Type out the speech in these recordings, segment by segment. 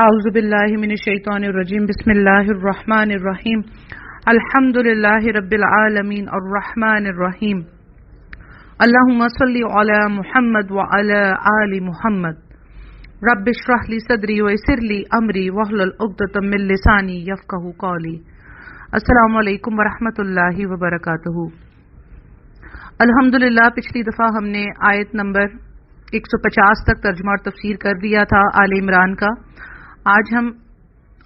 اعوذ باللہ من الشیطان الرجیم بسم اللہ الرحمن الرحیم الحمد للہ رب العالمین الرحمن الرحیم اللہم صلی علی محمد وعلی آل محمد رب اشرح لی صدری ویسر لی امری واحلل عقدۃ من لسانی یفقہوا قولی۔ السلام علیکم ورحمۃ اللہ وبرکاتہ۔ الحمدللہ پچھلی دفعہ ہم نے آیت نمبر 150 تک ترجمہ اور تفسیر کر دیا تھا آل عمران کا۔ آج ہم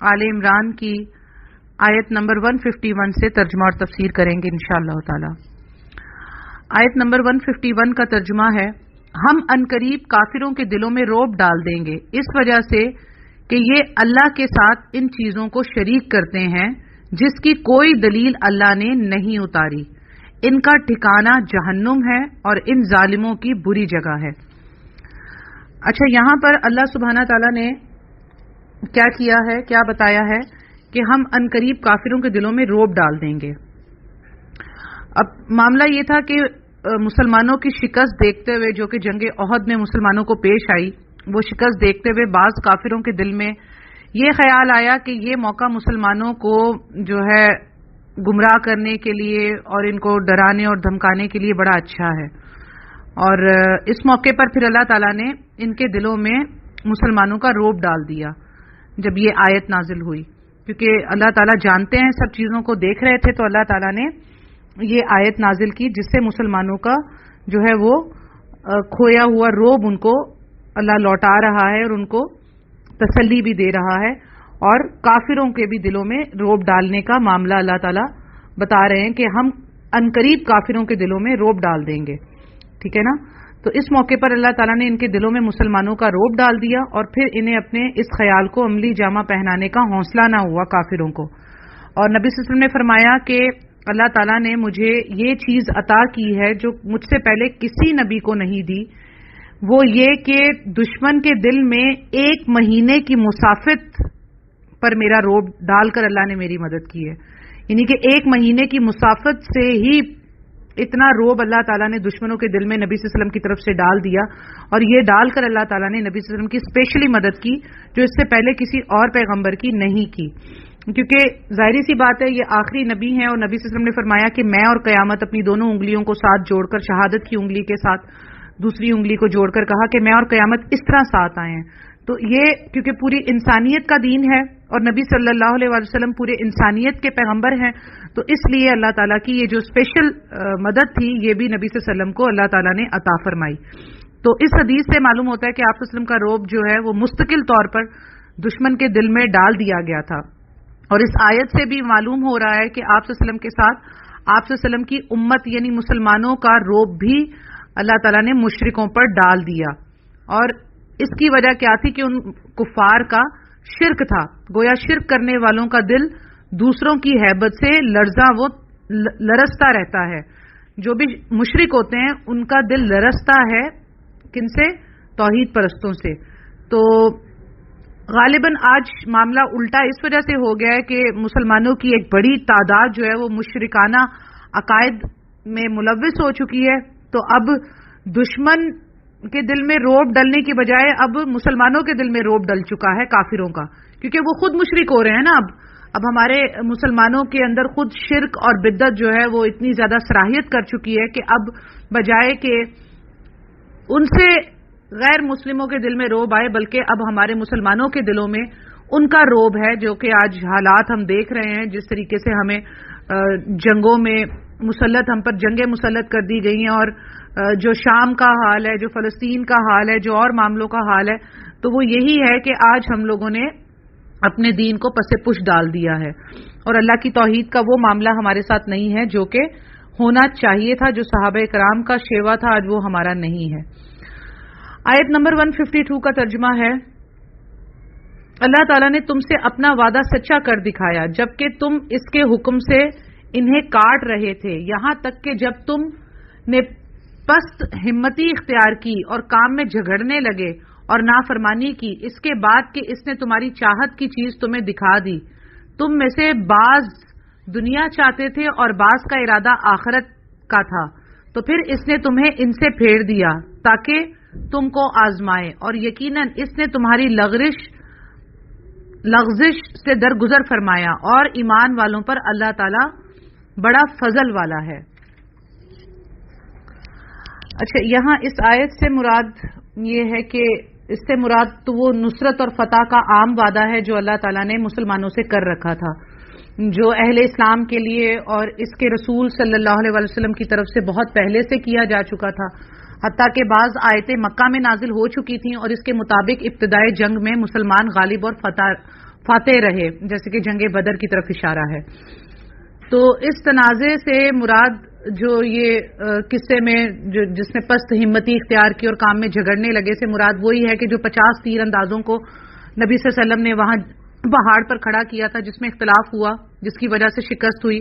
آل عمران کی آیت نمبر 151 سے ترجمہ اور تفسیر کریں گے انشاءاللہ تعالی۔ آیت نمبر 151 کا ترجمہ ہے، ہم عنقریب کافروں کے دلوں میں رعب ڈال دیں گے اس وجہ سے کہ یہ اللہ کے ساتھ ان چیزوں کو شریک کرتے ہیں جس کی کوئی دلیل اللہ نے نہیں اتاری۔ ان کا ٹھکانہ جہنم ہے اور ان ظالموں کی بری جگہ ہے۔ اچھا، یہاں پر اللہ سبحانہ تعالیٰ نے کیا کیا ہے، کیا بتایا ہے کہ ہم عنقریب کافروں کے دلوں میں رعب ڈال دیں گے۔ اب معاملہ یہ تھا کہ مسلمانوں کی شکست دیکھتے ہوئے، جو کہ جنگ احد میں مسلمانوں کو پیش آئی، وہ شکست دیکھتے ہوئے بعض کافروں کے دل میں یہ خیال آیا کہ یہ موقع مسلمانوں کو جو ہے گمراہ کرنے کے لیے اور ان کو ڈرانے اور دھمکانے کے لیے بڑا اچھا ہے، اور اس موقع پر پھر اللہ تعالیٰ نے ان کے دلوں میں مسلمانوں کا رعب ڈال دیا جب یہ آیت نازل ہوئی، کیونکہ اللہ تعالیٰ جانتے ہیں، سب چیزوں کو دیکھ رہے تھے، تو اللہ تعالیٰ نے یہ آیت نازل کی جس سے مسلمانوں کا جو ہے وہ کھویا ہوا رعب ان کو اللہ لوٹا رہا ہے اور ان کو تسلی بھی دے رہا ہے، اور کافروں کے بھی دلوں میں رعب ڈالنے کا معاملہ اللہ تعالیٰ بتا رہے ہیں کہ ہم عنقریب کافروں کے دلوں میں رعب ڈال دیں گے، ٹھیک ہے نا۔ تو اس موقع پر اللہ تعالیٰ نے ان کے دلوں میں مسلمانوں کا رعب ڈال دیا، اور پھر انہیں اپنے اس خیال کو عملی جامہ پہنانے کا حوصلہ نہ ہوا کافروں کو۔ اور نبی صلی اللہ علیہ وسلم نے فرمایا کہ اللہ تعالیٰ نے مجھے یہ چیز عطا کی ہے جو مجھ سے پہلے کسی نبی کو نہیں دی، وہ یہ کہ دشمن کے دل میں 1 مہینے کی مسافت پر میرا رعب ڈال کر اللہ نے میری مدد کی ہے، یعنی کہ 1 مہینے کی مسافت سے ہی اتنا رعب اللہ تعالیٰ نے دشمنوں کے دل میں نبی صلی اللہ علیہ وسلم کی طرف سے ڈال دیا، اور یہ ڈال کر اللہ تعالیٰ نے نبی صلی اللہ علیہ وسلم کی اسپیشلی مدد کی جو اس سے پہلے کسی اور پیغمبر کی نہیں کی، کیونکہ ظاہری سی بات ہے یہ آخری نبی ہیں، اور نبی صلی اللہ علیہ وسلم نے فرمایا کہ میں اور قیامت اپنی دونوں انگلیوں کو ساتھ جوڑ کر، شہادت کی انگلی کے ساتھ دوسری انگلی کو جوڑ کر کہا کہ میں اور قیامت اس طرح ساتھ آئے ہیں۔ تو یہ کیونکہ پوری انسانیت کا دین ہے اور نبی صلی اللہ علیہ وسلم پورے انسانیت کے پیغمبر ہیں، تو اس لیے اللہ تعالیٰ کی یہ جو اسپیشل مدد تھی یہ بھی نبی صلی اللہ علیہ وسلم کو اللہ تعالیٰ نے عطا فرمائی۔ تو اس حدیث سے معلوم ہوتا ہے کہ آپ صلی اللہ علیہ وسلم کا رعب جو ہے وہ مستقل طور پر دشمن کے دل میں ڈال دیا گیا تھا، اور اس آیت سے بھی معلوم ہو رہا ہے کہ آپ صلی اللہ علیہ وسلم کے ساتھ آپ صلی اللہ علیہ وسلم کی امت یعنی مسلمانوں کا رعب بھی اللہ تعالیٰ نے مشرکوں پر ڈال دیا۔ اور اس کی وجہ کیا تھی کہ ان کفار کا شرک تھا، گویا شرک کرنے والوں کا دل دوسروں کی ہیبت سے لرزتا رہتا ہے۔ جو بھی مشرک ہوتے ہیں ان کا دل لرزتا ہے، کن سے؟ توحید پرستوں سے۔ تو غالباً آج معاملہ الٹا اس وجہ سے ہو گیا ہے کہ مسلمانوں کی ایک بڑی تعداد جو ہے وہ مشرکانہ عقائد میں ملوث ہو چکی ہے، تو اب دشمن کے دل میں رعب ڈلنے کی بجائے اب مسلمانوں کے دل میں رعب ڈل چکا ہے کافروں کا، کیونکہ وہ خود مشرک ہو رہے ہیں نا۔ اب ہمارے مسلمانوں کے اندر خود شرک اور بدعت جو ہے وہ اتنی زیادہ صلاحیت کر چکی ہے کہ اب بجائے کہ ان سے غیر مسلموں کے دل میں رعب آئے، بلکہ اب ہمارے مسلمانوں کے دلوں میں ان کا رعب ہے، جو کہ آج حالات ہم دیکھ رہے ہیں، جس طریقے سے ہمیں جنگوں میں ہم پر جنگیں مسلط کر دی گئی ہیں، اور جو شام کا حال ہے، جو فلسطین کا حال ہے، جو اور معاملوں کا حال ہے، تو وہ یہی ہے کہ آج ہم لوگوں نے اپنے دین کو پس پش ڈال دیا ہے، اور اللہ کی توحید کا وہ معاملہ ہمارے ساتھ نہیں ہے جو کہ ہونا چاہیے تھا، جو صحابہ کرام کا شیوا تھا، آج وہ ہمارا نہیں ہے۔ آیت نمبر 152 کا ترجمہ ہے، اللہ تعالیٰ نے تم سے اپنا وعدہ سچا کر دکھایا جبکہ تم اس کے حکم سے انہیں کاٹ رہے تھے، یہاں تک کہ جب تم نے پست ہمتی اختیار کی اور کام میں جھگڑنے لگے اور نافرمانی کی، اس کے بعد کہ اس نے تمہاری چاہت کی چیز تمہیں دکھا دی۔ تم میں سے بعض دنیا چاہتے تھے اور بعض کا ارادہ آخرت کا تھا، تو پھر اس نے تمہیں ان سے پھیر دیا تاکہ تم کو آزمائے، اور یقیناً اس نے تمہاری لغزش لغزش سے درگزر فرمایا اور ایمان والوں پر اللہ تعالی بڑا فضل والا ہے. اچھا، یہاں اس آیت سے مراد یہ ہے کہ اس سے مراد تو وہ نصرت اور فتح کا عام وعدہ ہے جو اللہ تعالیٰ نے مسلمانوں سے کر رکھا تھا، جو اہل اسلام کے لیے اور اس کے رسول صلی اللہ علیہ وسلم کی طرف سے بہت پہلے سے کیا جا چکا تھا، حتیٰ کہ بعض آیتیں مکہ میں نازل ہو چکی تھیں اور اس کے مطابق ابتدائی جنگ میں مسلمان غالب اور فاتح رہے، جیسے کہ جنگ بدر کی طرف اشارہ ہے. تو اس تنازع سے مراد جو یہ قصے میں جس نے پست ہمتی اختیار کی اور کام میں جھگڑنے لگے سے مراد وہی ہے کہ جو 50 تیر اندازوں کو نبی صلی اللہ علیہ وسلم نے وہاں پہاڑ پر کھڑا کیا تھا، جس میں اختلاف ہوا، جس کی وجہ سے شکست ہوئی،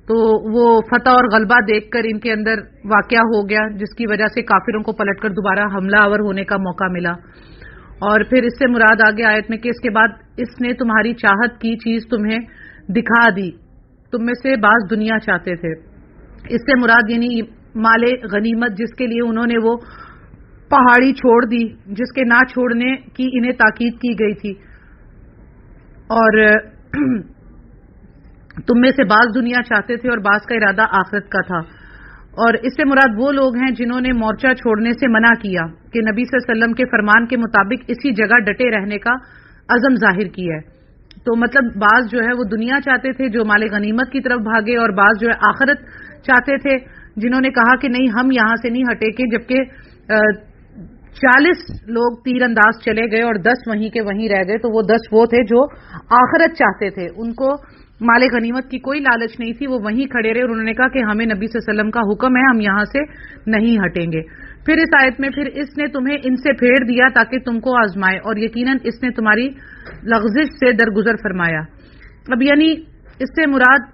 تو وہ فتح اور غلبہ دیکھ کر ان کے اندر واقعہ ہو گیا، جس کی وجہ سے کافروں کو پلٹ کر دوبارہ حملہ آور ہونے کا موقع ملا. اور پھر اس سے مراد آگے آیت میں کہ اس کے بعد اس نے تمہاری چاہت کی چیز تمہیں دکھا دی، تم میں سے بعض دنیا چاہتے تھے. اس سے مراد یعنی مال غنیمت جس کے لیے انہوں نے وہ پہاڑی چھوڑ دی، جس کے نہ چھوڑنے کی انہیں تاکید کی گئی تھی، اور تم میں سے بعض دنیا چاہتے تھے اور بعض کا ارادہ آخرت کا تھا. اور اس سے مراد وہ لوگ ہیں جنہوں نے مورچہ چھوڑنے سے منع کیا کہ نبی صلی اللہ علیہ وسلم کے فرمان کے مطابق اسی جگہ ڈٹے رہنے کا عزم ظاہر کیا ہے. تو مطلب بعض جو ہے وہ دنیا چاہتے تھے جو مال غنیمت کی طرف بھاگے، اور بعض جو ہے آخرت چاہتے تھے جنہوں نے کہا کہ نہیں ہم یہاں سے نہیں ہٹے کہ جبکہ 40 لوگ تیر انداز چلے گئے اور 10 وہیں کے وہیں رہ گئے، تو وہ 10 وہ تھے جو آخرت چاہتے تھے، ان کو مال غنیمت کی کوئی لالچ نہیں تھی، وہ وہیں کھڑے رہے اور انہوں نے کہا کہ ہمیں نبی صلی اللہ علیہ وسلم کا حکم ہے، ہم یہاں سے نہیں ہٹیں گے. پھر اس آیت میں پھر اس نے تمہیں ان سے پھیر دیا تاکہ تم کو آزمائے، اور یقیناً اس نے تمہاری لغزش سے درگزر فرمایا. اب یعنی اس سے مراد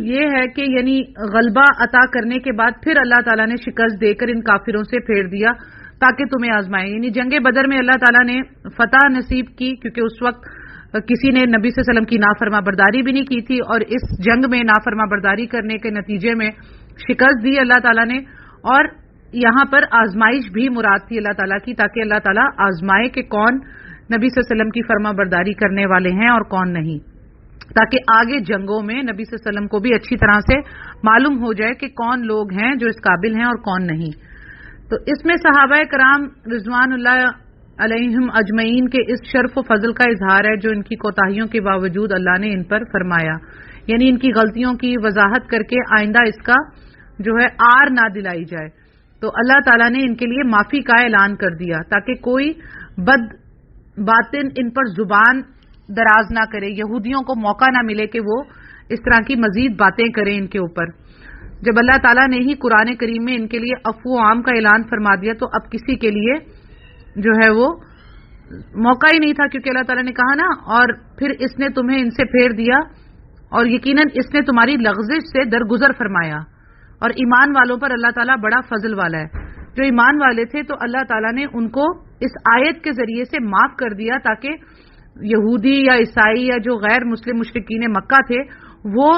یہ ہے کہ یعنی غلبہ عطا کرنے کے بعد پھر اللہ تعالیٰ نے شکست دے کر ان کافروں سے پھیر دیا تاکہ تمہیں آزمائے. یعنی جنگ بدر میں اللہ تعالیٰ نے فتح نصیب کی، کیونکہ اس وقت کسی نے نبی صلی اللہ علیہ وسلم کی نافرما برداری بھی نہیں کی تھی، اور اس جنگ میں نافرما برداری کرنے کے نتیجے میں شکست دی اللہ تعالیٰ نے. اور یہاں پر آزمائش بھی مراد تھی اللہ تعالیٰ کی، تاکہ اللہ تعالیٰ آزمائے کہ کون نبی صلی اللہ علیہ وسلم کی فرما برداری کرنے والے ہیں اور کون نہیں، تاکہ آگے جنگوں میں نبی صلی اللہ علیہ وسلم کو بھی اچھی طرح سے معلوم ہو جائے کہ کون لوگ ہیں جو اس قابل ہیں اور کون نہیں. تو اس میں صحابہ کرام رضوان اللہ علیہم اجمعین کے اس شرف و فضل کا اظہار ہے جو ان کی کوتاہیوں کے باوجود اللہ نے ان پر فرمایا، یعنی ان کی غلطیوں کی وضاحت کر کے آئندہ اس کا جو ہے آر نہ دلائی جائے. تو اللہ تعالیٰ نے ان کے لیے معافی کا اعلان کر دیا تاکہ کوئی بد باطن ان پر زبان دراز نہ کرے، یہودیوں کو موقع نہ ملے کہ وہ اس طرح کی مزید باتیں کریں ان کے اوپر. جب اللہ تعالیٰ نے ہی قرآن کریم میں ان کے لیے عفو عام کا اعلان فرما دیا تو اب کسی کے لیے جو ہے وہ موقع ہی نہیں تھا، کیونکہ اللہ تعالیٰ نے کہا نا اور پھر اس نے تمہیں ان سے پھیر دیا اور یقیناً اس نے تمہاری لغزش سے درگزر فرمایا. اور ایمان والوں پر اللہ تعالیٰ بڑا فضل والا ہے. جو ایمان والے تھے تو اللہ تعالیٰ نے ان کو اس آیت کے ذریعے سے معاف کر دیا تاکہ یہودی یا عیسائی یا جو غیر مسلم مشرکین مکہ تھے وہ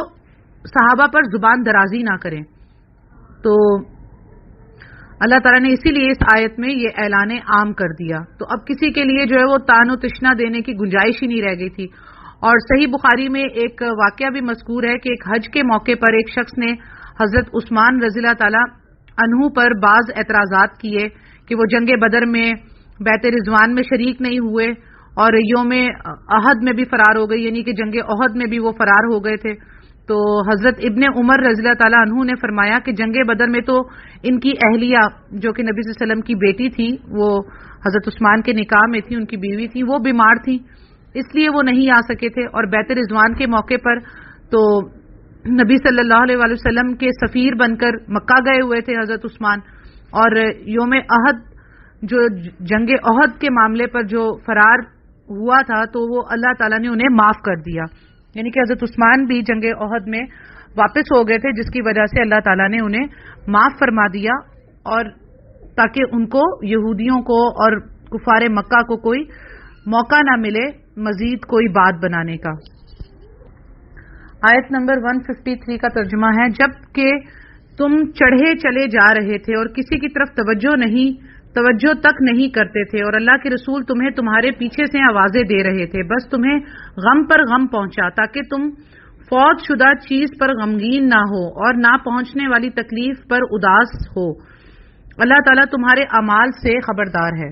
صحابہ پر زبان درازی نہ کریں. تو اللہ تعالیٰ نے اسی لیے اس آیت میں یہ اعلان عام کر دیا. تو اب کسی کے لیے جو ہے وہ تان و تشنا دینے کی گنجائش ہی نہیں رہ گئی تھی. اور صحیح بخاری میں ایک واقعہ بھی مذکور ہے کہ ایک حج کے موقع پر ایک شخص نے حضرت عثمان رضی اللہ تعالی عنہ پر بعض اعتراضات کیے کہ وہ جنگ بدر میں بیعت رضوان میں شریک نہیں ہوئے اور یوم احد میں بھی فرار ہو گئے، یعنی کہ جنگ احد میں بھی وہ فرار ہو گئے تھے. تو حضرت ابن عمر رضی اللہ تعالی عنہ نے فرمایا کہ جنگ بدر میں تو ان کی اہلیہ جو کہ نبی صلی اللہ علیہ وسلم کی بیٹی تھی، وہ حضرت عثمان کے نکاح میں تھی، ان کی بیوی تھی، وہ بیمار تھی، اس لیے وہ نہیں آ سکے تھے. اور بیعت رضوان کے موقع پر تو نبی صلی اللہ علیہ وسلم کے سفیر بن کر مکہ گئے ہوئے تھے حضرت عثمان، اور یوم احد جو جنگ احد کے معاملے پر جو فرار ہوا تھا تو وہ اللہ تعالیٰ نے انہیں معاف کر دیا، یعنی کہ حضرت عثمان بھی جنگ احد میں واپس ہو گئے تھے، جس کی وجہ سے اللہ تعالیٰ نے انہیں معاف فرما دیا، اور تاکہ ان کو یہودیوں کو اور کفار مکہ کو کوئی موقع نہ ملے مزید کوئی بات بنانے کا. آیت نمبر 153 کا ترجمہ ہے، جب کہ تم چڑھے چلے جا رہے تھے اور کسی کی طرف توجہ نہیں توجہ تک نہیں کرتے تھے، اور اللہ کے رسول تمہیں تمہارے پیچھے سے آوازیں دے رہے تھے، بس تمہیں غم پر غم پہنچا تاکہ تم فوت شدہ چیز پر غمگین نہ ہو اور نہ پہنچنے والی تکلیف پر اداس ہو۔ اللہ تعالیٰ تمہارے اعمال سے خبردار ہے۔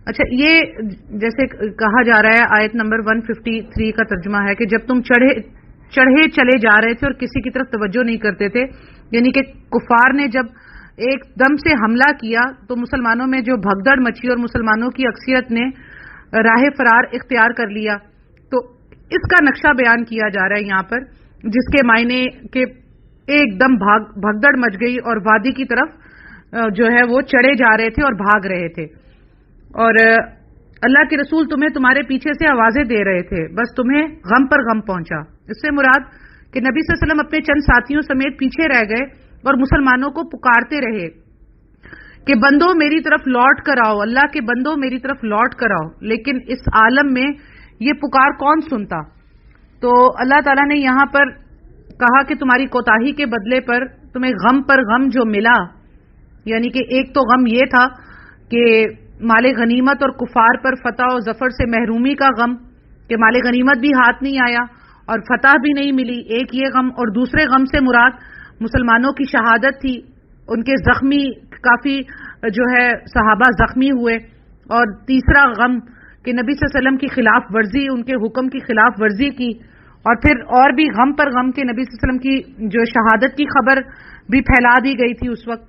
اچھا، یہ جیسے کہا جا رہا ہے آیت نمبر 153 کا ترجمہ ہے کہ جب تم چڑھے چلے جا رہے تھے اور کسی کی طرف توجہ نہیں کرتے تھے، یعنی کہ کفار نے جب ایک دم سے حملہ کیا تو مسلمانوں میں جو بھگدڑ مچی اور مسلمانوں کی اکثریت نے راہ فرار اختیار کر لیا، تو اس کا نقشہ بیان کیا جا رہا ہے یہاں پر، جس کے معنی کہ ایک دم بھگدڑ مچ گئی اور وادی کی طرف جو ہے وہ چڑھے جا رہے تھے اور بھاگ رہے تھے، اور اللہ کے رسول تمہیں تمہارے پیچھے سے آوازیں دے رہے تھے، بس تمہیں غم پر غم پہنچا۔ اس سے مراد کہ نبی صلی اللہ علیہ وسلم اپنے چند ساتھیوں سمیت پیچھے رہ گئے اور مسلمانوں کو پکارتے رہے کہ بندوں میری طرف لوٹ کر آؤ، اللہ کے بندوں میری طرف لوٹ کر آؤ، لیکن اس عالم میں یہ پکار کون سنتا؟ تو اللہ تعالیٰ نے یہاں پر کہا کہ تمہاری کوتاہی کے بدلے پر تمہیں غم پر غم جو ملا، یعنی کہ ایک تو غم یہ تھا کہ مال غنیمت اور کفار پر فتح و ظفر سے محرومی کا غم، کہ مال غنیمت بھی ہاتھ نہیں آیا اور فتح بھی نہیں ملی، ایک یہ غم، اور دوسرے غم سے مراد مسلمانوں کی شہادت تھی، ان کے زخمی کافی جو ہے صحابہ زخمی ہوئے، اور تیسرا غم کہ نبی صلی اللہ علیہ وسلم کی خلاف ورزی، ان کے حکم کی خلاف ورزی کی، اور پھر اور بھی غم پر غم کہ نبی صلی اللہ علیہ وسلم کی جو شہادت کی خبر بھی پھیلا دی گئی تھی اس وقت۔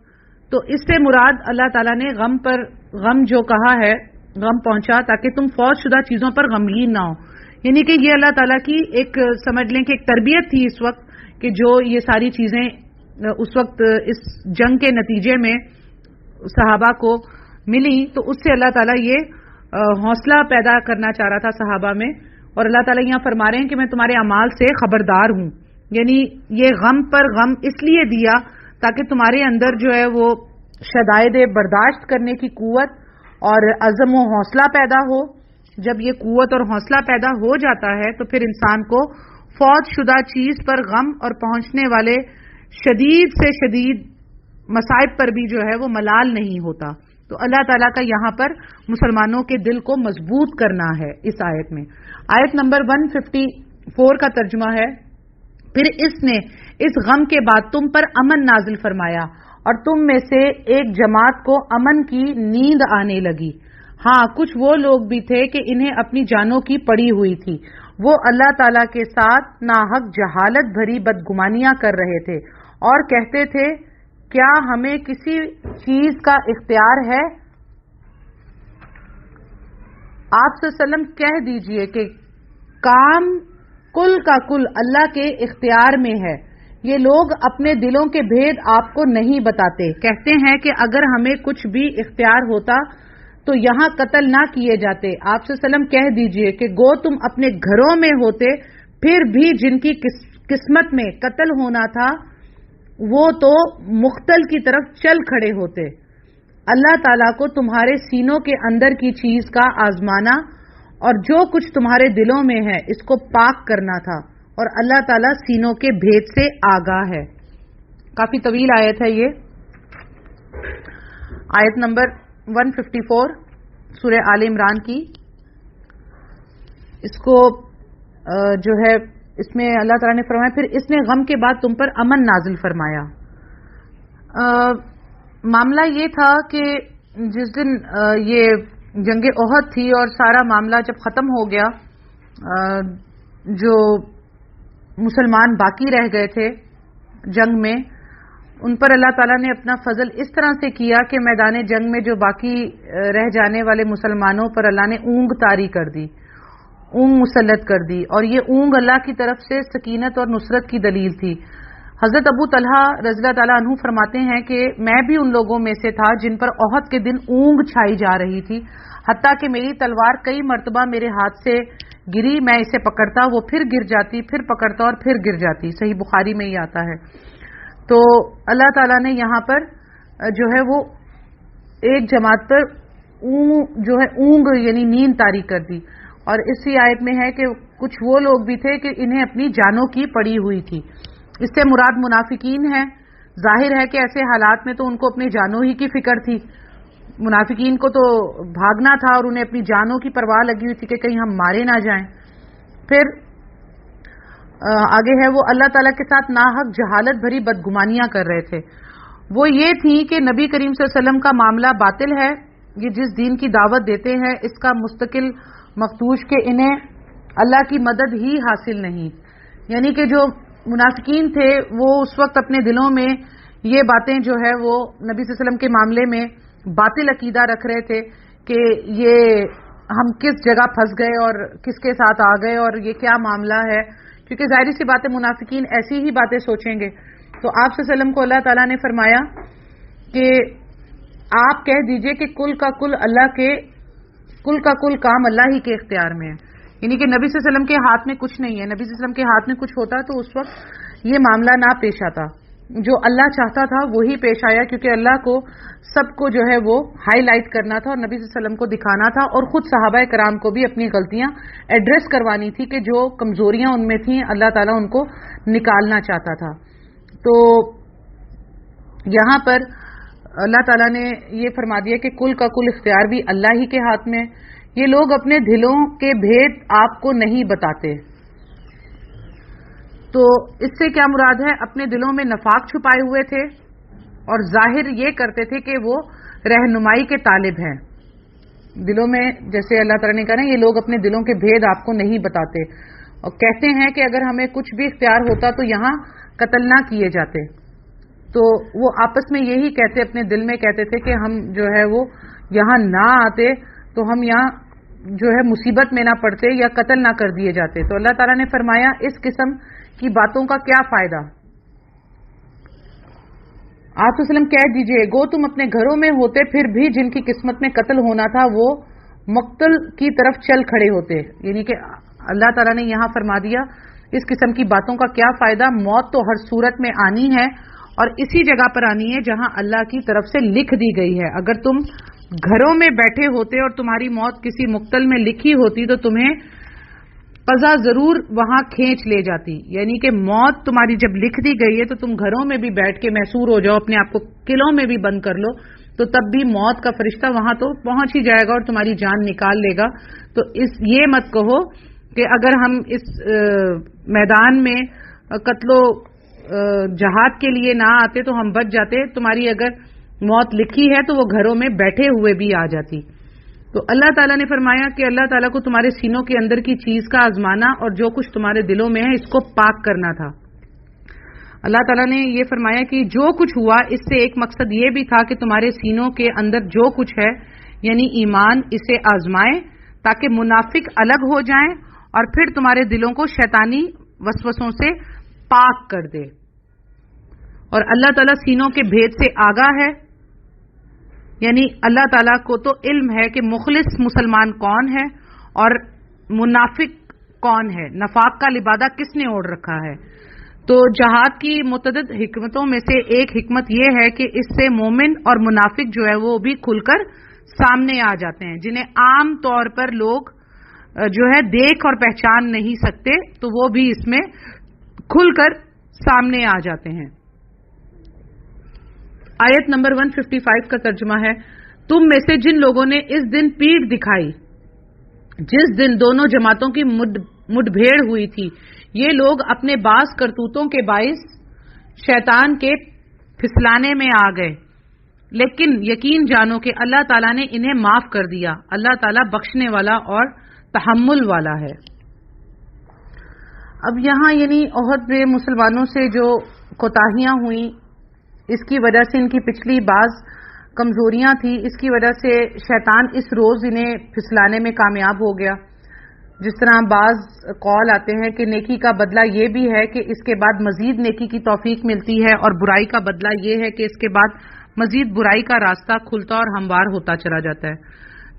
تو اس سے مراد اللہ تعالیٰ نے غم پر غم جو کہا ہے، غم پہنچا تاکہ تم فوت شدہ چیزوں پر غمگین نہ ہو، یعنی کہ یہ اللہ تعالیٰ کی ایک سمجھ لیں کہ ایک تربیت تھی اس وقت، کہ جو یہ ساری چیزیں اس وقت اس جنگ کے نتیجے میں صحابہ کو ملی، تو اس سے اللہ تعالیٰ یہ حوصلہ پیدا کرنا چاہ رہا تھا صحابہ میں، اور اللہ تعالیٰ یہاں فرما رہے ہیں کہ میں تمہارے اعمال سے خبردار ہوں، یعنی یہ غم پر غم اس لیے دیا تاکہ تمہارے اندر جو ہے وہ شدائد برداشت کرنے کی قوت اور عزم و حوصلہ پیدا ہو۔ جب یہ قوت اور حوصلہ پیدا ہو جاتا ہے تو پھر انسان کو فوت شدہ چیز پر غم اور پہنچنے والے شدید سے شدید مصائب پر بھی جو ہے وہ ملال نہیں ہوتا۔ تو اللہ تعالیٰ کا یہاں پر مسلمانوں کے دل کو مضبوط کرنا ہے اس آیت میں۔ آیت نمبر 154 کا ترجمہ ہے، پھر اس نے اس غم کے بعد تم پر امن نازل فرمایا اور تم میں سے ایک جماعت کو امن کی نیند آنے لگی۔ ہاں، کچھ وہ لوگ بھی تھے کہ انہیں اپنی جانوں کی پڑی ہوئی تھی، وہ اللہ تعالیٰ کے ساتھ ناحق جہالت بھری بدگمانیاں کر رہے تھے اور کہتے تھے کیا ہمیں کسی چیز کا اختیار ہے؟ آپ صلی اللہ علیہ وسلم کہہ دیجئے کہ کام کل کا کل اللہ کے اختیار میں ہے، یہ لوگ اپنے دلوں کے بھید آپ کو نہیں بتاتے، کہتے ہیں کہ اگر ہمیں کچھ بھی اختیار ہوتا تو یہاں قتل نہ کیے جاتے۔ آپ صلی اللہ علیہ وسلم کہہ دیجئے کہ گو تم اپنے گھروں میں ہوتے، پھر بھی جن کی قسمت میں قتل ہونا تھا وہ تو مقتل کی طرف چل کھڑے ہوتے۔ اللہ تعالیٰ کو تمہارے سینوں کے اندر کی چیز کا آزمانا اور جو کچھ تمہارے دلوں میں ہے اس کو پاک کرنا تھا، اور اللہ تعالیٰ سینوں کے بھید سے آگاہ ہے۔ کافی طویل آیت ہے یہ، آیت نمبر 154 سورہ آل عمران کی۔ اس کو جو ہے اس میں اللہ تعالیٰ نے فرمایا پھر اس نے غم کے بعد تم پر امن نازل فرمایا۔ معاملہ یہ تھا کہ جس دن یہ جنگ احد تھی اور سارا معاملہ جب ختم ہو گیا، جو مسلمان باقی رہ گئے تھے جنگ میں، ان پر اللہ تعالیٰ نے اپنا فضل اس طرح سے کیا کہ میدان جنگ میں جو باقی رہ جانے والے مسلمانوں پر اللہ نے اونگ طاری کر دی، اونگ مسلط کر دی، اور یہ اونگ اللہ کی طرف سے سکینت اور نصرت کی دلیل تھی۔ حضرت ابو طلحہ رضی اللہ تعالیٰ عنہ فرماتے ہیں کہ میں بھی ان لوگوں میں سے تھا جن پر احد کے دن اونگ چھائی جا رہی تھی، حتیٰ کہ میری تلوار کئی مرتبہ میرے ہاتھ سے گری، میں اسے پکڑتا وہ پھر گر جاتی، پھر پکڑتا اور پھر گر جاتی۔ صحیح بخاری میں یہ آتا ہے۔ تو اللہ تعالیٰ نے یہاں پر جو ہے وہ ایک جماعت پر جو ہے اونگ یعنی نیند طاری کر دی، اور اسی آیت میں ہے کہ کچھ وہ لوگ بھی تھے کہ انہیں اپنی جانوں کی پڑی ہوئی تھی۔ اس سے مراد منافقین ہیں۔ ظاہر ہے کہ ایسے حالات میں تو ان کو اپنے جانوں ہی کی فکر تھی، منافقین کو تو بھاگنا تھا اور انہیں اپنی جانوں کی پرواہ لگی ہوئی تھی کہ کہیں ہم مارے نہ جائیں. پھر آگے ہے وہ اللہ تعالیٰ کے ساتھ ناحق جہالت بھری بدگمانیاں کر رہے تھے. وہ یہ تھی کہ نبی کریم صلی اللہ علیہ وسلم کا معاملہ باطل ہے، یہ جس دین کی دعوت دیتے ہیں اس کا مستقل مفتوش کہ انہیں اللہ کی مدد ہی حاصل نہیں. یعنی کہ جو منافقین تھے وہ اس وقت اپنے دلوں میں یہ باتیں جو ہے وہ نبی صلی اللہ علیہ وسلم کے معاملے میں باطل عقیدہ رکھ رہے تھے کہ یہ ہم کس جگہ پھنس گئے اور کس کے ساتھ آ گئے اور یہ کیا معاملہ ہے، کیونکہ ظاہری سی بات ہے منافقین ایسی ہی باتیں سوچیں گے. تو آپ صلی اللہ علیہ وسلم کو اللہ تعالیٰ نے فرمایا کہ آپ کہہ دیجئے کہ کل کا کل کام اللہ ہی کے اختیار میں ہے. یعنی کہ نبی صلی اللہ علیہ وسلم کے ہاتھ میں کچھ نہیں ہے. نبی صلی اللہ علیہ وسلم کے ہاتھ میں کچھ ہوتا تو اس وقت یہ معاملہ نہ پیش آتا. جو اللہ چاہتا تھا وہی پیش آیا، کیونکہ اللہ کو سب کو جو ہے وہ ہائی لائٹ کرنا تھا اور نبی صلی اللہ علیہ وسلم کو دکھانا تھا، اور خود صحابہ کرام کو بھی اپنی غلطیاں ایڈریس کروانی تھی کہ جو کمزوریاں ان میں تھیں اللہ تعالیٰ ان کو نکالنا چاہتا تھا. تو یہاں پر اللہ تعالیٰ نے یہ فرما دیا کہ کل کا کل اختیار بھی اللہ ہی کے ہاتھ میں. یہ لوگ اپنے دلوں کے بھید آپ کو نہیں بتاتے. تو اس سے کیا مراد ہے؟ اپنے دلوں میں نفاق چھپائے ہوئے تھے اور ظاہر یہ کرتے تھے کہ وہ رہنمائی کے طالب ہیں. دلوں میں جیسے اللہ تعالیٰ نے کہا نا یہ لوگ اپنے دلوں کے بھید آپ کو نہیں بتاتے اور کہتے ہیں کہ اگر ہمیں کچھ بھی اختیار ہوتا تو یہاں قتل نہ کیے جاتے. تو وہ آپس میں یہی کہتے اپنے دل میں کہتے تھے کہ ہم جو ہے وہ یہاں نہ آتے تو ہم یہاں جو ہے مصیبت میں نہ پڑتے یا قتل نہ کر دیے جاتے. تو اللہ تعالیٰ نے فرمایا اس قسم کی باتوں کا کیا فائدہ؟ آپ وسلم کہہ دیجئے گو تم اپنے گھروں میں ہوتے پھر بھی جن کی قسمت میں قتل ہونا تھا وہ مقتل کی طرف چل کھڑے ہوتے. یعنی کہ اللہ تعالیٰ نے یہاں فرما دیا اس قسم کی باتوں کا کیا فائدہ؟ موت تو ہر صورت میں آنی ہے اور اسی جگہ پر آنی ہے جہاں اللہ کی طرف سے لکھ دی گئی ہے. اگر تم گھروں میں بیٹھے ہوتے اور تمہاری موت کسی مقتل میں لکھی ہوتی تو تمہیں قضا ضرور وہاں کھینچ لے جاتی. یعنی کہ موت تمہاری جب لکھ دی گئی ہے تو تم گھروں میں بھی بیٹھ کے محصور ہو جاؤ، اپنے آپ کو قلعوں میں بھی بند کر لو تو تب بھی موت کا فرشتہ وہاں تو پہنچ ہی جائے گا اور تمہاری جان نکال لے گا. تو یہ مت کہو کہ اگر ہم اس میدان میں قتل و جہاد کے لیے نہ آتے تو ہم بچ جاتے. تمہاری اگر موت لکھی ہے تو وہ گھروں میں بیٹھے ہوئے بھی آ جاتی. تو اللہ تعالیٰ نے فرمایا کہ اللہ تعالیٰ کو تمہارے سینوں کے اندر کی چیز کا آزمانا اور جو کچھ تمہارے دلوں میں ہے اس کو پاک کرنا تھا. اللہ تعالیٰ نے یہ فرمایا کہ جو کچھ ہوا اس سے ایک مقصد یہ بھی تھا کہ تمہارے سینوں کے اندر جو کچھ ہے یعنی ایمان اسے آزمائے تاکہ منافق الگ ہو جائیں اور پھر تمہارے دلوں کو شیطانی وسوسوں سے پاک کر دے. اور اللہ تعالیٰ سینوں کے بھید سے آگاہ ہے. یعنی اللہ تعالیٰ کو تو علم ہے کہ مخلص مسلمان کون ہے اور منافق کون ہے، نفاق کا لبادہ کس نے اوڑھ رکھا ہے. تو جہاد کی متعدد حکمتوں میں سے ایک حکمت یہ ہے کہ اس سے مومن اور منافق جو ہے وہ بھی کھل کر سامنے آ جاتے ہیں، جنہیں عام طور پر لوگ جو ہے دیکھ اور پہچان نہیں سکتے تو وہ بھی اس میں کھل کر سامنے آ جاتے ہیں. آیت نمبر 155 کا ترجمہ ہے تم میں سے جن لوگوں نے اس دن پیٹھ دکھائی جس دن دونوں جماعتوں کی مڈ بھیڑ ہوئی تھی، یہ لوگ اپنے بعض کرتوتوں کے باعث شیطان کے پھسلانے میں آ گئے، لیکن یقین جانو کہ اللہ تعالیٰ نے انہیں معاف کر دیا. اللہ تعالیٰ بخشنے والا اور تحمل والا ہے. اب یہاں یعنی احد میں مسلمانوں سے جو کوتاہیاں ہوئیں اس کی وجہ سے ان کی پچھلی بعض کمزوریاں تھیں، اس کی وجہ سے شیطان اس روز انہیں پھسلانے میں کامیاب ہو گیا. جس طرح بعض قول آتے ہیں کہ نیکی کا بدلہ یہ بھی ہے کہ اس کے بعد مزید نیکی کی توفیق ملتی ہے اور برائی کا بدلہ یہ ہے کہ اس کے بعد مزید برائی کا راستہ کھلتا اور ہموار ہوتا چلا جاتا ہے.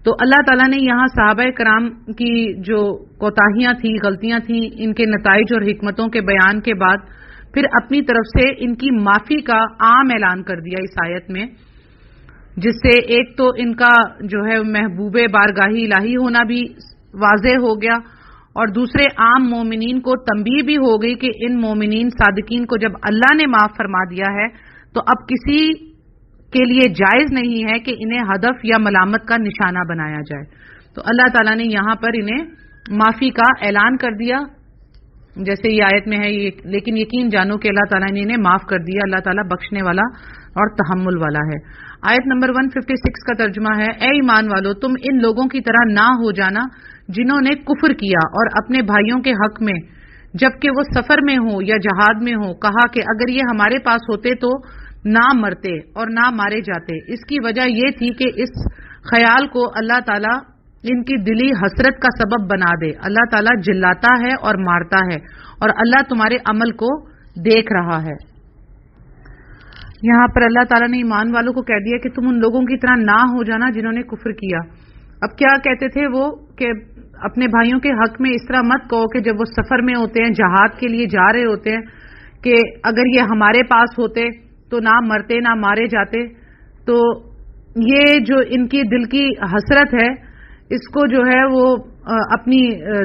تو اللہ تعالیٰ نے یہاں صحابہ کرام کی جو کوتاہیاں تھیں، غلطیاں تھیں، ان کے نتائج اور حکمتوں کے بیان کے بعد پھر اپنی طرف سے ان کی معافی کا عام اعلان کر دیا اس آیت میں، جس سے ایک تو ان کا جو ہے محبوب بارگاہی الہی ہونا بھی واضح ہو گیا اور دوسرے عام مومنین کو تنبیہ بھی ہو گئی کہ ان مومنین صادقین کو جب اللہ نے معاف فرما دیا ہے تو اب کسی کے لیے جائز نہیں ہے کہ انہیں ہدف یا ملامت کا نشانہ بنایا جائے. تو اللہ تعالیٰ نے یہاں پر انہیں معافی کا اعلان کر دیا جیسے یہ آیت میں ہے، لیکن یقین جانو کہ اللہ تعالیٰ نے انہیں معاف کر دیا. اللہ تعالیٰ بخشنے والا اور تحمل والا ہے. آیت نمبر 156 کا ترجمہ ہے، اے ایمان والو تم ان لوگوں کی طرح نہ ہو جانا جنہوں نے کفر کیا اور اپنے بھائیوں کے حق میں جبکہ وہ سفر میں ہوں یا جہاد میں ہوں کہا کہ اگر یہ ہمارے پاس ہوتے تو نہ مرتے اور نہ مارے جاتے. اس کی وجہ یہ تھی کہ اس خیال کو اللہ تعالیٰ ان کی دلی حسرت کا سبب بنا دے. اللہ تعالیٰ جلاتا ہے اور مارتا ہے اور اللہ تمہارے عمل کو دیکھ رہا ہے. یہاں پر اللہ تعالیٰ نے ایمان والوں کو کہہ دیا کہ تم ان لوگوں کی طرح نہ ہو جانا جنہوں نے کفر کیا. اب کیا کہتے تھے وہ کہ اپنے بھائیوں کے حق میں اس طرح مت کہو کہ جب وہ سفر میں ہوتے ہیں جہاد کے لیے جا رہے ہوتے ہیں کہ اگر یہ ہمارے پاس ہوتے تو نہ مرتے نہ مارے جاتے. تو یہ جو ان کی دل کی حسرت ہے اس کو جو ہے وہ اپنی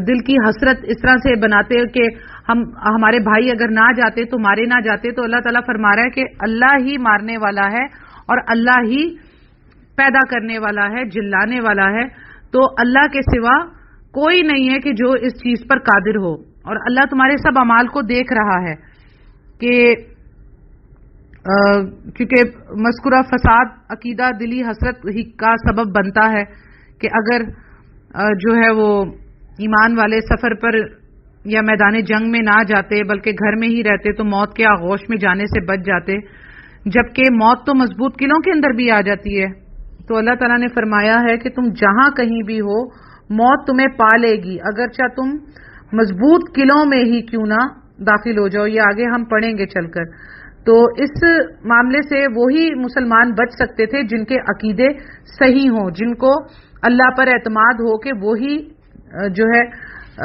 دل کی حسرت اس طرح سے بناتے ہیں کہ ہمارے بھائی اگر نہ جاتے تو مارے نہ جاتے. تو اللہ تعالیٰ فرما رہا ہے کہ اللہ ہی مارنے والا ہے اور اللہ ہی پیدا کرنے والا ہے، جلانے والا ہے. تو اللہ کے سوا کوئی نہیں ہے کہ جو اس چیز پر قادر ہو، اور اللہ تمہارے سب اعمال کو دیکھ رہا ہے. کہ کیونکہ مذکورہ فساد عقیدہ دلی حسرت ہی کا سبب بنتا ہے کہ اگر جو ہے وہ ایمان والے سفر پر یا میدان جنگ میں نہ جاتے بلکہ گھر میں ہی رہتے تو موت کے آغوش میں جانے سے بچ جاتے، جبکہ موت تو مضبوط قلعوں کے اندر بھی آ جاتی ہے. تو اللہ تعالیٰ نے فرمایا ہے کہ تم جہاں کہیں بھی ہو موت تمہیں پا لے گی اگرچہ تم مضبوط قلعوں میں ہی کیوں نہ داخل ہو جاؤ. یہ آگے ہم پڑھیں گے چل کر. تو اس معاملے سے وہی مسلمان بچ سکتے تھے جن کے عقیدے صحیح ہوں، جن کو اللہ پر اعتماد ہو کہ وہی جو ہے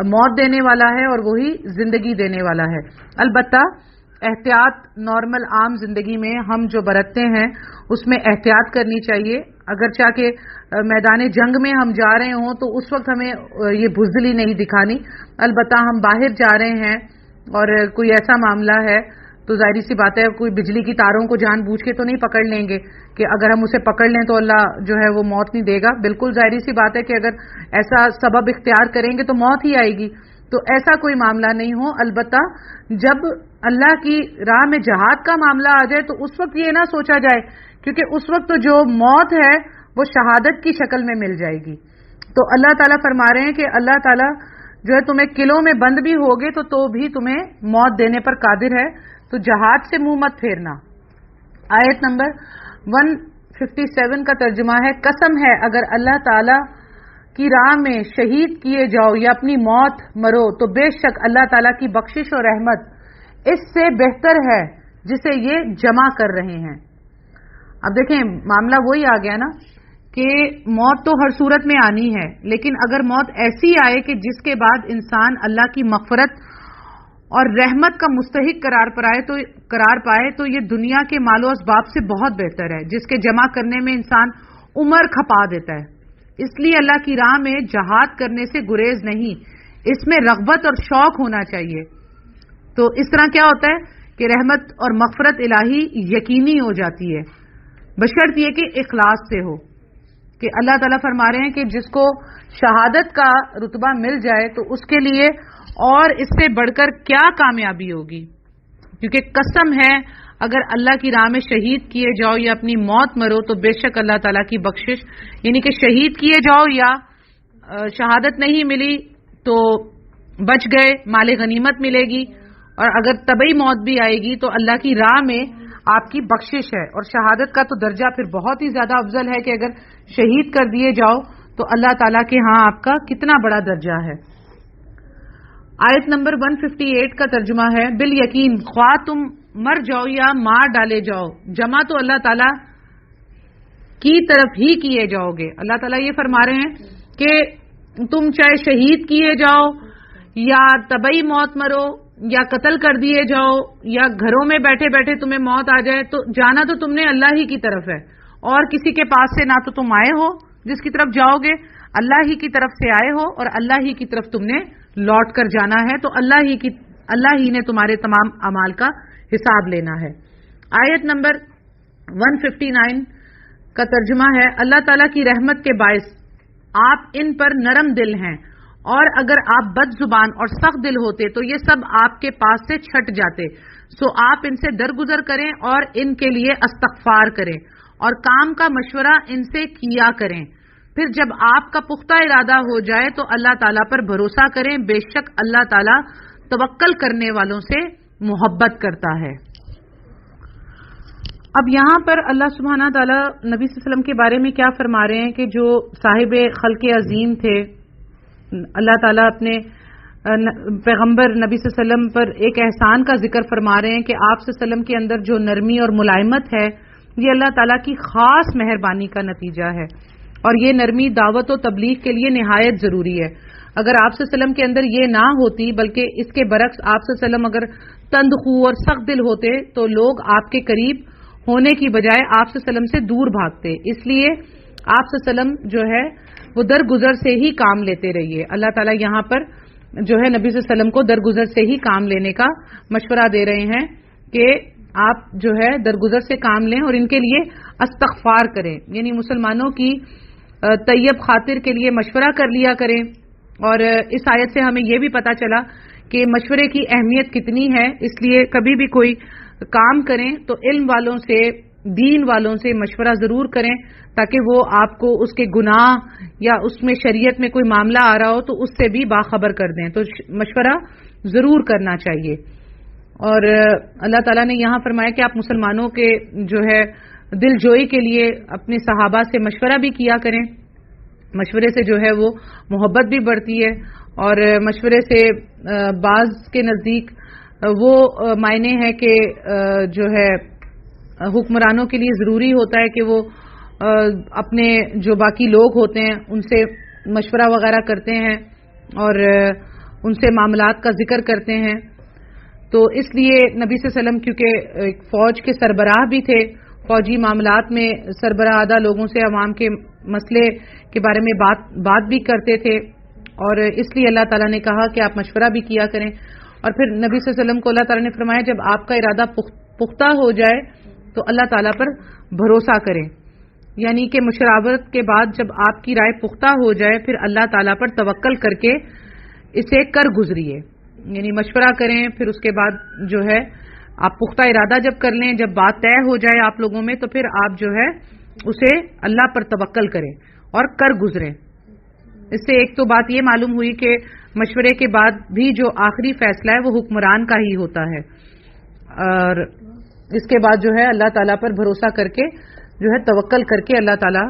موت دینے والا ہے اور وہی زندگی دینے والا ہے. البتہ احتیاط نارمل عام زندگی میں ہم جو برتتے ہیں اس میں احتیاط کرنی چاہیے. اگرچہ کہ میدان جنگ میں ہم جا رہے ہوں تو اس وقت ہمیں یہ بزدلی نہیں دکھانی. البتہ ہم باہر جا رہے ہیں اور کوئی ایسا معاملہ ہے تو ظاہری سی بات ہے کوئی بجلی کی تاروں کو جان بوجھ کے تو نہیں پکڑ لیں گے کہ اگر ہم اسے پکڑ لیں تو اللہ جو ہے وہ موت نہیں دے گا. بالکل ظاہری سی بات ہے کہ اگر ایسا سبب اختیار کریں گے تو موت ہی آئے گی. تو ایسا کوئی معاملہ نہیں ہو. البتہ جب اللہ کی راہ میں جہاد کا معاملہ آ جائے تو اس وقت یہ نہ سوچا جائے کیونکہ اس وقت تو جو موت ہے وہ شہادت کی شکل میں مل جائے گی. تو اللہ تعالیٰ فرما رہے ہیں کہ اللہ تعالیٰ جو ہے تمہیں قلعوں میں بند بھی ہوگے تو بھی تمہیں موت دینے پر قادر ہے. تو جہاد سے منہ مت پھیرنا. آیت نمبر 157 کا ترجمہ ہے، قسم ہے اگر اللہ تعالی کی راہ میں شہید کیے جاؤ یا اپنی موت مرو تو بے شک اللہ تعالیٰ کی بخشش اور رحمت اس سے بہتر ہے جسے یہ جمع کر رہے ہیں. اب دیکھیں معاملہ وہی آ گیا نا کہ موت تو ہر صورت میں آنی ہے، لیکن اگر موت ایسی آئے کہ جس کے بعد انسان اللہ کی مغفرت اور رحمت کا مستحق قرار پائے تو یہ دنیا کے مال و اسباب سے بہت بہتر ہے جس کے جمع کرنے میں انسان عمر کھپا دیتا ہے. اس لیے اللہ کی راہ میں جہاد کرنے سے گریز نہیں، اس میں رغبت اور شوق ہونا چاہیے. تو اس طرح کیا ہوتا ہے کہ رحمت اور مغفرت الہی یقینی ہو جاتی ہے بشرط یہ کہ اخلاص سے ہو. کہ اللہ تعالیٰ فرما رہے ہیں کہ جس کو شہادت کا رتبہ مل جائے تو اس کے لیے اور اس سے بڑھ کر کیا کامیابی ہوگی. کیونکہ قسم ہے اگر اللہ کی راہ میں شہید کیے جاؤ یا اپنی موت مرو تو بے شک اللہ تعالیٰ کی بخشش، یعنی کہ شہید کیے جاؤ یا شہادت نہیں ملی تو بچ گئے، مال غنیمت ملے گی، اور اگر طبعی موت بھی آئے گی تو اللہ کی راہ میں آپ کی بخشش ہے. اور شہادت کا تو درجہ پھر بہت ہی زیادہ افضل ہے کہ اگر شہید کر دیے جاؤ تو اللہ تعالیٰ کے ہاں آپ کا کتنا بڑا درجہ ہے. آیت نمبر 158 کا ترجمہ ہے، بالیقین خواہ تم مر جاؤ یا مار ڈالے جاؤ، جمع تو اللہ تعالیٰ کی طرف ہی کیے جاؤ گے. اللہ تعالیٰ یہ فرما رہے ہیں کہ تم چاہے شہید کیے جاؤ یا طبعی موت مرو یا قتل کر دیے جاؤ یا گھروں میں بیٹھے بیٹھے تمہیں موت آ جائے، تو جانا تو تم نے اللہ ہی کی طرف ہے، اور کسی کے پاس سے نہ تو تم آئے ہو جس کی طرف جاؤ گے، اللہ ہی کی طرف سے آئے ہو اور اللہ ہی کی طرف تم نے لوٹ کر جانا ہے. تو اللہ ہی نے تمہارے تمام اعمال کا حساب لینا ہے. آیت نمبر 159 کا ترجمہ ہے اللہ تعالیٰ کی رحمت کے باعث آپ ان پر نرم دل ہیں، اور اگر آپ بد زبان اور سخت دل ہوتے تو یہ سب آپ کے پاس سے چھٹ جاتے، سو آپ ان سے درگزر کریں اور ان کے لیے استغفار کریں اور کام کا مشورہ ان سے کیا کریں، پھر جب آپ کا پختہ ارادہ ہو جائے تو اللہ تعالیٰ پر بھروسہ کریں، بے شک اللہ تعالیٰ توکل کرنے والوں سے محبت کرتا ہے۔ اب یہاں پر اللہ سبحانہ تعالیٰ نبی صلی اللہ علیہ وسلم کے بارے میں کیا فرما رہے ہیں کہ جو صاحب خلق عظیم تھے، اللہ تعالیٰ اپنے پیغمبر نبی صلی اللہ علیہ وسلم پر ایک احسان کا ذکر فرما رہے ہیں کہ آپ صلی اللہ علیہ وسلم کے اندر جو نرمی اور ملائمت ہے یہ اللہ تعالیٰ کی خاص مہربانی کا نتیجہ ہے، اور یہ نرمی دعوت و تبلیغ کے لیے نہایت ضروری ہے۔ اگر آپ صلی اللہ علیہ وسلم کے اندر یہ نہ ہوتی بلکہ اس کے برعکس آپ صلی اللہ علیہ وسلم اگر تندخو اور سخت دل ہوتے تو لوگ آپ کے قریب ہونے کی بجائے آپ صلی اللہ علیہ وسلم سے دور بھاگتے، اس لیے آپ صلی اللہ علیہ وسلم جو ہے وہ درگزر سے ہی کام لیتے رہیے۔ اللہ تعالیٰ یہاں پر جو ہے نبی صلی اللہ علیہ وسلم کو درگزر سے ہی کام لینے کا مشورہ دے رہے ہیں کہ آپ جو ہے درگزر سے کام لیں اور ان کے لیے استغفار کریں، یعنی مسلمانوں کی طیب خاطر کے لیے مشورہ کر لیا کریں۔ اور اس آیت سے ہمیں یہ بھی پتہ چلا کہ مشورے کی اہمیت کتنی ہے، اس لیے کبھی بھی کوئی کام کریں تو علم والوں سے، دین والوں سے مشورہ ضرور کریں تاکہ وہ آپ کو اس کے گناہ یا اس میں شریعت میں کوئی معاملہ آ رہا ہو تو اس سے بھی باخبر کر دیں، تو مشورہ ضرور کرنا چاہیے۔ اور اللہ تعالیٰ نے یہاں فرمایا کہ آپ مسلمانوں کے جو ہے دل جوئی کے لیے اپنے صحابہ سے مشورہ بھی کیا کریں، مشورے سے جو ہے وہ محبت بھی بڑھتی ہے، اور مشورے سے بعض کے نزدیک وہ معنی ہے کہ جو ہے حکمرانوں کے لیے ضروری ہوتا ہے کہ وہ اپنے جو باقی لوگ ہوتے ہیں ان سے مشورہ وغیرہ کرتے ہیں اور ان سے معاملات کا ذکر کرتے ہیں، تو اس لیے نبی صلی اللہ علیہ وسلم کیونکہ ایک فوج کے سربراہ بھی تھے، فوجی معاملات میں سربراہدہ لوگوں سے عوام کے مسئلے کے بارے میں بات بھی کرتے تھے، اور اس لیے اللہ تعالیٰ نے کہا کہ آپ مشورہ بھی کیا کریں۔ اور پھر نبی صلی اللہ علیہ وسلم کو اللہ تعالیٰ نے فرمایا جب آپ کا ارادہ پختہ ہو جائے تو اللہ تعالیٰ پر بھروسہ کریں، یعنی کہ مشاورت کے بعد جب آپ کی رائے پختہ ہو جائے پھر اللہ تعالیٰ پر توکل کر کے اسے کر گزریے، یعنی مشورہ کریں، پھر اس کے بعد جو ہے آپ پختہ ارادہ جب کر لیں، جب بات طے ہو جائے آپ لوگوں میں تو پھر آپ جو ہے اسے اللہ پر توکل کریں اور کر گزریں۔ اس سے ایک تو بات یہ معلوم ہوئی کہ مشورے کے بعد بھی جو آخری فیصلہ ہے وہ حکمران کا ہی ہوتا ہے، اور اس کے بعد جو ہے اللہ تعالیٰ پر بھروسہ کر کے جو ہے توکل کر کے اللہ تعالیٰ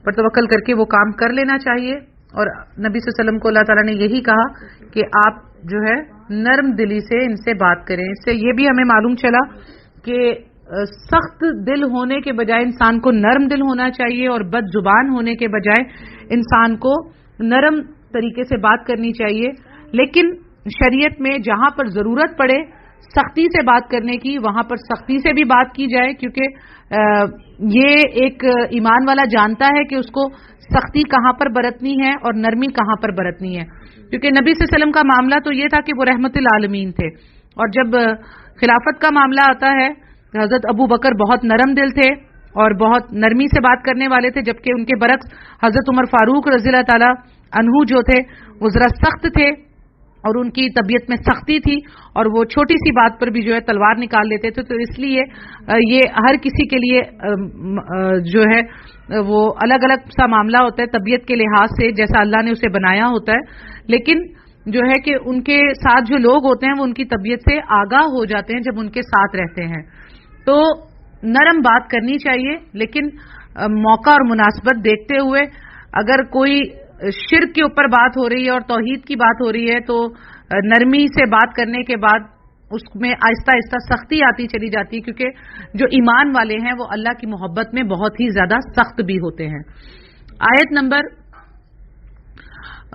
پر توکل کر کے وہ کام کر لینا چاہیے۔ اور نبی صلی اللہ علیہ وسلم کو اللہ تعالیٰ نے یہی کہا کہ آپ جو ہے نرم دلی سے ان سے بات کریں۔ اس سے یہ بھی ہمیں معلوم چلا کہ سخت دل ہونے کے بجائے انسان کو نرم دل ہونا چاہیے، اور بد زبان ہونے کے بجائے انسان کو نرم طریقے سے بات کرنی چاہیے، لیکن شریعت میں جہاں پر ضرورت پڑے سختی سے بات کرنے کی وہاں پر سختی سے بھی بات کی جائے، کیونکہ یہ ایک ایمان والا جانتا ہے کہ اس کو سختی کہاں پر برتنی ہے اور نرمی کہاں پر برتنی ہے، کیونکہ نبی صلی اللہ علیہ وسلم کا معاملہ تو یہ تھا کہ وہ رحمت العالمین تھے، اور جب خلافت کا معاملہ آتا ہے حضرت ابو بکر بہت نرم دل تھے اور بہت نرمی سے بات کرنے والے تھے، جبکہ ان کے برعکس حضرت عمر فاروق رضی اللہ تعالی عنہ جو تھے وہ ذرا سخت تھے اور ان کی طبیعت میں سختی تھی، اور وہ چھوٹی سی بات پر بھی جو ہے تلوار نکال لیتے تھے، تو اس لیے یہ ہر کسی کے لیے جو ہے وہ الگ الگ سا معاملہ ہوتا ہے طبیعت کے لحاظ سے، جیسا اللہ نے اسے بنایا ہوتا ہے، لیکن جو ہے کہ ان کے ساتھ جو لوگ ہوتے ہیں وہ ان کی طبیعت سے آگاہ ہو جاتے ہیں جب ان کے ساتھ رہتے ہیں، تو نرم بات کرنی چاہیے، لیکن موقع اور مناسبت دیکھتے ہوئے اگر کوئی شرک کے اوپر بات ہو رہی ہے اور توحید کی بات ہو رہی ہے تو نرمی سے بات کرنے کے بعد اس میں آہستہ آہستہ سختی آتی چلی جاتی ہے، کیونکہ جو ایمان والے ہیں وہ اللہ کی محبت میں بہت ہی زیادہ سخت بھی ہوتے ہیں۔ آیت نمبر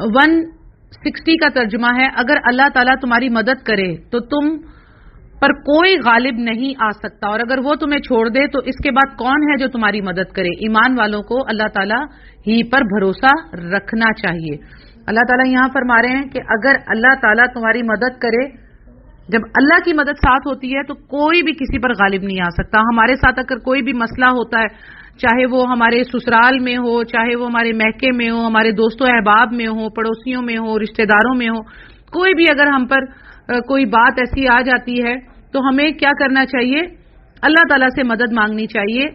160 کا ترجمہ ہے، اگر اللہ تعالیٰ تمہاری مدد کرے تو تم پر کوئی غالب نہیں آ سکتا، اور اگر وہ تمہیں چھوڑ دے تو اس کے بعد کون ہے جو تمہاری مدد کرے۔ ایمان والوں کو اللہ تعالیٰ ہی پر بھروسہ رکھنا چاہیے۔ اللہ تعالیٰ یہاں فرما رہے ہیں کہ اگر اللہ تعالیٰ تمہاری مدد کرے جب اللہ کی مدد ساتھ ہوتی ہے تو کوئی بھی کسی پر غالب نہیں آ سکتا. ہمارے ساتھ اگر کوئی بھی مسئلہ ہوتا ہے، چاہے وہ ہمارے سسرال میں ہو، چاہے وہ ہمارے میکے میں ہو، ہمارے دوستوں احباب میں ہو، پڑوسیوں میں ہو، رشتہ داروں میں ہو، کوئی بھی اگر ہم پر کوئی بات ایسی آ جاتی ہے تو ہمیں کیا کرنا چاہیے؟ اللہ تعالیٰ سے مدد مانگنی چاہیے،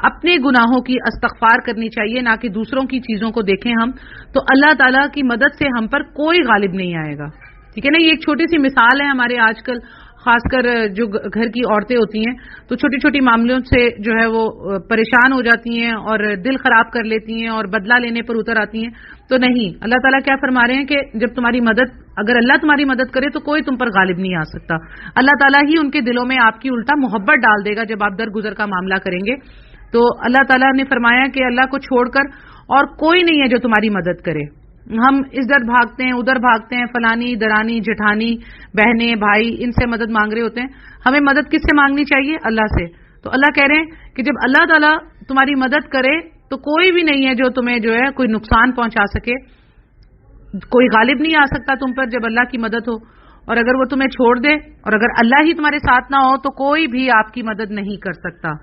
اپنے گناہوں کی استغفار کرنی چاہیے، نہ کہ دوسروں کی چیزوں کو دیکھیں ہم. تو اللہ تعالیٰ کی مدد سے ہم پر کوئی غالب نہیں آئے گا. ٹھیک ہے نا. یہ ایک چھوٹی سی مثال ہے. ہمارے آج کل خاص کر جو گھر کی عورتیں ہوتی ہیں تو چھوٹی چھوٹی معاملوں سے جو ہے وہ پریشان ہو جاتی ہیں اور دل خراب کر لیتی ہیں اور بدلہ لینے پر اتر آتی ہیں. تو نہیں، اللہ تعالیٰ کیا فرما رہے ہیں کہ جب تمہاری مدد، اگر اللہ تمہاری مدد کرے تو کوئی تم پر غالب نہیں آ سکتا. اللہ تعالیٰ ہی ان کے دلوں میں آپ کی الٹا محبت ڈال دے گا جب آپ درگزر کا معاملہ کریں گے. تو اللہ تعالیٰ نے فرمایا کہ اللہ کو چھوڑ کر اور کوئی نہیں ہے جو تمہاری مدد کرے. ہم ادھر بھاگتے ہیں، ادھر بھاگتے ہیں، فلانی درانی جٹھانی بہنیں بھائی ان سے مدد مانگ رہے ہوتے ہیں. ہمیں مدد کس سے مانگنی چاہیے؟ اللہ سے. تو اللہ کہہ رہے ہیں کہ جب اللہ تعالیٰ تمہاری مدد کرے تو کوئی بھی نہیں ہے جو تمہیں جو ہے کوئی نقصان پہنچا سکے. کوئی غالب نہیں آ سکتا تم پر جب اللہ کی مدد ہو. اور اگر وہ تمہیں چھوڑ دے اور اگر اللہ ہی تمہارے ساتھ نہ ہو تو کوئی بھی آپ کی مدد نہیں کر سکتا.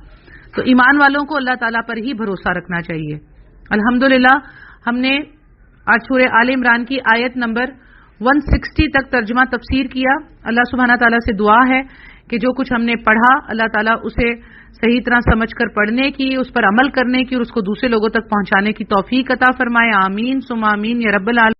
تو ایمان والوں کو اللہ تعالیٰ پر ہی بھروسہ رکھنا چاہیے. الحمدللہ ہم نے آج سورہ آل عمران کی آیت نمبر 160 تک ترجمہ تفسیر کیا. اللہ سبحانہ تعالیٰ سے دعا ہے کہ جو کچھ ہم نے پڑھا اللہ تعالیٰ اسے صحیح طرح سمجھ کر پڑھنے کی، اس پر عمل کرنے کی اور اس کو دوسرے لوگوں تک پہنچانے کی توفیق عطا فرمائے. آمین ثم آمین یا رب العالمین.